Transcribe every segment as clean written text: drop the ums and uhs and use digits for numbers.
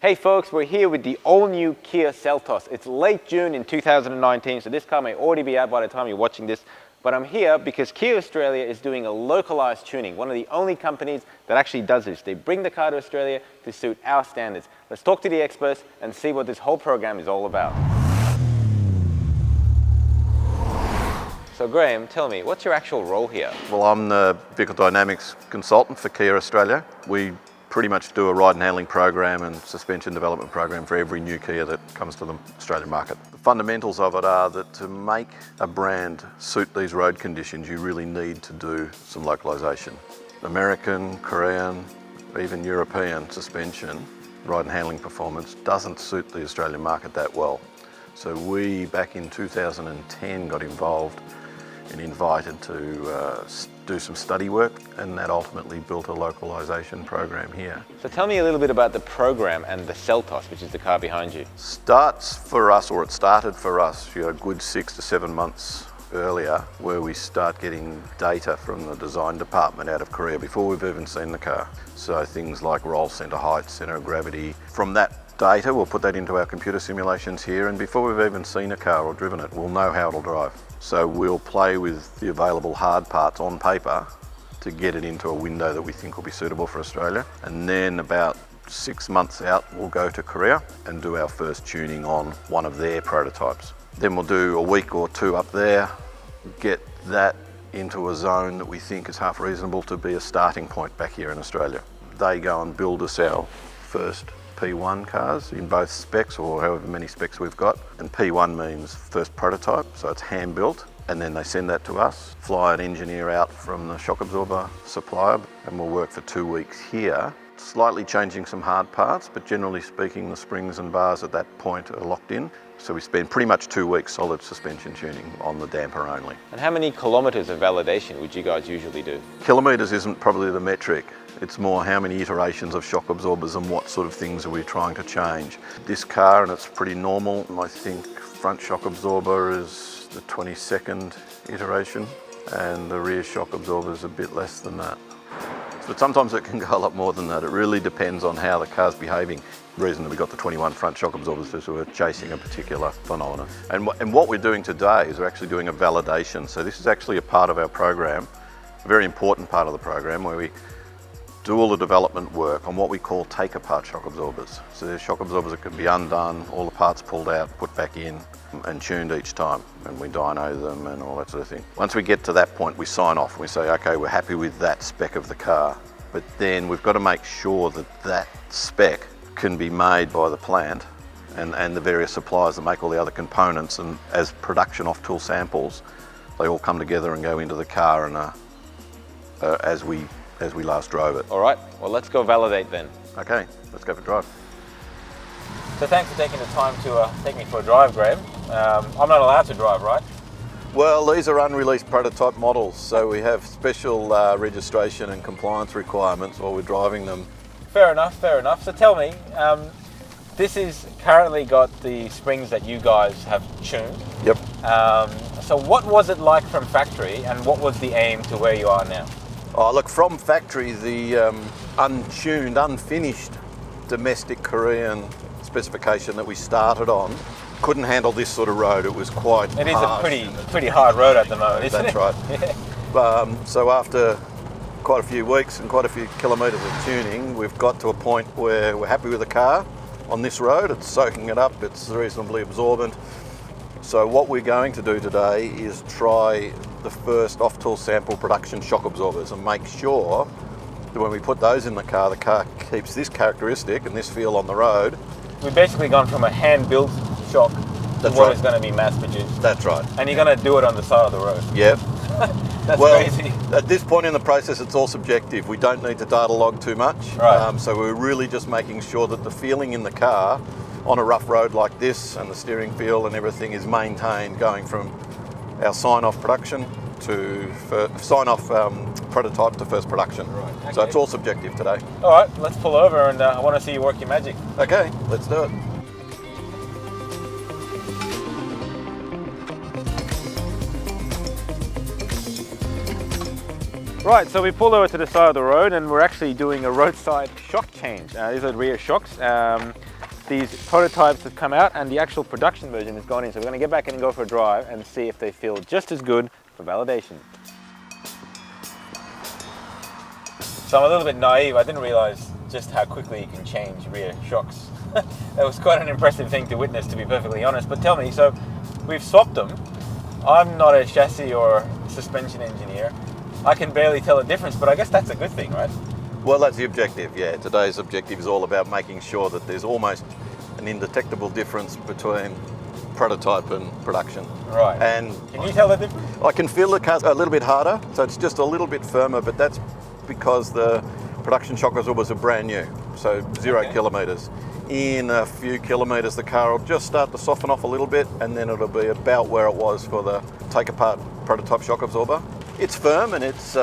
Hey folks, we're here with the all-new Kia Seltos. It's late June in 2019, so this car may already be out by the time you're watching this, but I'm here because Kia Australia is doing a localized tuning, one of the only companies that actually does this. They bring the car to Australia to suit our standards. Let's talk to the experts and see what this whole program is all about. So Graeme, tell me, what's your actual role here? Well, I'm the Vehicle Dynamics Consultant for Kia Australia. We pretty much do a ride and handling program and suspension development program for every new Kia that comes to the Australian market. The fundamentals of it are that to make a brand suit these road conditions, you really need to do some localization. American, Korean, even European suspension, ride and handling performance doesn't suit the Australian market that well. So we, back in 2010, got involved and invited to do some study work, and that ultimately built a localization program here. So tell me a little bit about the program and the Seltos, which is the car behind you. It started for us a good 6 to 7 months earlier, where we start getting data from the design department out of Korea before we've even seen the car. So things like roll center height, center of gravity. From that data, we'll put that into our computer simulations here, and before we've even seen a car or driven it, we'll know how it'll drive. So we'll play with the available hard parts on paper to get it into a window that we think will be suitable for Australia. And then about 6 months out, we'll go to Korea and do our first tuning on one of their prototypes. Then we'll do a week or two up there, get that into a zone that we think is half reasonable to be a starting point back here in Australia. They go and build us our first P1 cars in both specs, or however many specs we've got. And P1 means first prototype, so it's hand built, and then they send that to us, fly an engineer out from the shock absorber supplier, and we'll work for 2 weeks here, slightly changing some hard parts, but generally speaking the springs and bars at that point are locked in. So we spend pretty much 2 weeks solid suspension tuning on the damper only. And how many kilometres of validation would you guys usually do? Kilometres isn't probably the metric. It's more how many iterations of shock absorbers and what sort of things are we trying to change. This car, and it's pretty normal, I think front shock absorber is the 22nd iteration and the rear shock absorber is a bit less than that. But sometimes it can go a lot more than that. It really depends on how the car's behaving. The reason that we got the 21 front shock absorbers is we're chasing a particular phenomenon. And what we're doing today is we're actually doing a validation. So this is actually a part of our program, a very important part of the program, where we do all the development work on what we call take-apart shock absorbers. So there's shock absorbers that can be undone, all the parts pulled out, put back in, and tuned each time. And we dyno them and all that sort of thing. Once we get to that point, we sign off and we say, okay, we're happy with that spec of the car. But then we've got to make sure that that spec can be made by the plant and the various suppliers that make all the other components, and as production off-tool samples, they all come together and go into the car and as we last drove it. All right, well let's go validate then. Okay, let's go for a drive. So thanks for taking the time to take me for a drive, Graeme. I'm not allowed to drive, right? Well, these are unreleased prototype models, so we have special registration and compliance requirements while we're driving them. Fair enough, fair enough. So tell me, this is currently got the springs that you guys have tuned. Yep. So what was it like from factory and what was the aim to where you are now? Oh, look, from factory, the untuned, unfinished domestic Korean specification that we started on couldn't handle this sort of road. It was quite harsh. It is a pretty hard road at the moment, isn't it? That's right. Yeah. So after quite a few weeks and quite a few kilometres of tuning, we've got to a point where we're happy with the car on this road. It's soaking it up, it's reasonably absorbent. So what we're going to do today is try the first off-tool sample production shock absorbers and make sure that when we put those in the car keeps this characteristic and this feel on the road. We've basically gone from a hand-built shock to what is going to be mass-produced. That's right. And you're going to do it on the side of the road. Yep. That's crazy. At this point in the process, it's all subjective. We don't need to data log too much. Right. So we're really just making sure that the feeling in the car on a rough road like this and the steering feel and everything is maintained, going from our sign-off production to sign-off prototype to first production. Right. Okay. So it's all subjective today. All right, let's pull over and I want to see you work your magic. Okay, let's do it. Right, so we pulled over to the side of the road and we're actually doing a roadside shock change. These are rear shocks. these prototypes have come out and the actual production version has gone in. So we're going to get back in and go for a drive and see if they feel just as good for validation. So I'm a little bit naive. I didn't realize just how quickly you can change rear shocks. That was quite an impressive thing to witness, to be perfectly honest. But tell me, so we've swapped them. I'm not a chassis or suspension engineer. I can barely tell a difference, but I guess that's a good thing, right? Well, that's the objective, yeah. Today's objective is all about making sure that there's almost an indetectable difference between prototype and production. Right. And can you tell the difference? I can feel the car's a little bit harder, so it's just a little bit firmer, but that's because the production shock absorbers are brand new, so 0 kilometres. In a few kilometres, the car will just start to soften off a little bit, and then it'll be about where it was for the take-apart prototype shock absorber. It's firm and it's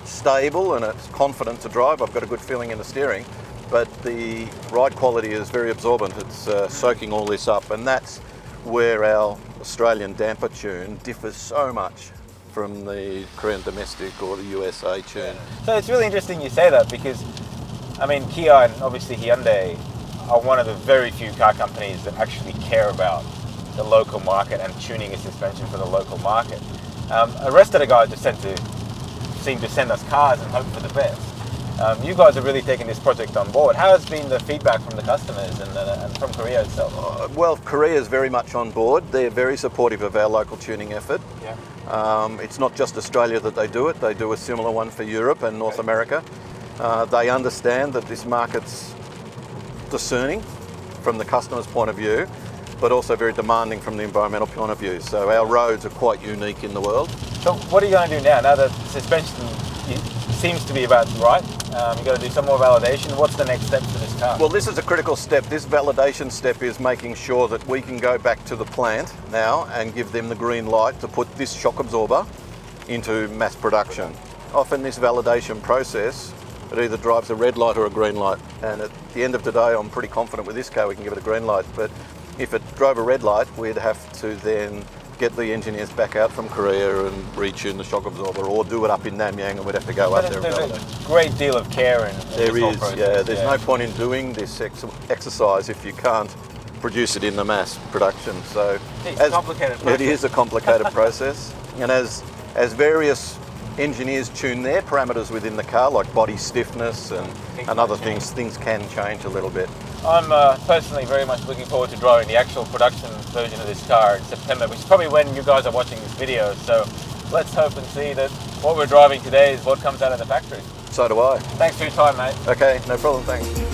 stable and it's confident to drive. I've got a good feeling in the steering, but the ride quality is very absorbent. It's soaking all this up, and that's where our Australian damper tune differs so much from the Korean domestic or the USA tune. So it's really interesting you say that, because I mean, Kia and obviously Hyundai are one of the very few car companies that actually care about the local market and tuning a suspension for the local market. The rest of the guys just seem to send us cars and hope for the best. You guys have really taken this project on board. How has been the feedback from the customers and from Korea itself? Well, Korea is very much on board. They're very supportive of our local tuning effort. Yeah. It's not just Australia that they do it. They do a similar one for Europe and North America. They understand that this market's discerning from the customer's point of view, but also very demanding from the environmental point of view. So our roads are quite unique in the world. So what are you going to do now? Now that suspension seems to be about right, you've got to do some more validation. What's the next step for this car? Well, this is a critical step. This validation step is making sure that we can go back to the plant now and give them the green light to put this shock absorber into mass production. Often this validation process, it either drives a red light or a green light, and at the end of the day I'm pretty confident with this car we can give it a green light, but if it drove a red light we'd have to then get the engineers back out from Korea and retune the shock absorber, or do it up in Namyang and we'd have to go up there. There's a great deal of care in there this whole is, process. yeah. There's no point in doing this exercise if you can't produce it in the mass production. So it's a complicated process. It is a complicated process, and as various engineers tune their parameters within the car, like body stiffness and other things can change a little bit. I'm personally very much looking forward to driving the actual production version of this car in September, which is probably when you guys are watching this video. So let's hope and see that what we're driving today is what comes out of the factory. So do I. Thanks for your time, mate. Okay, no problem, thanks.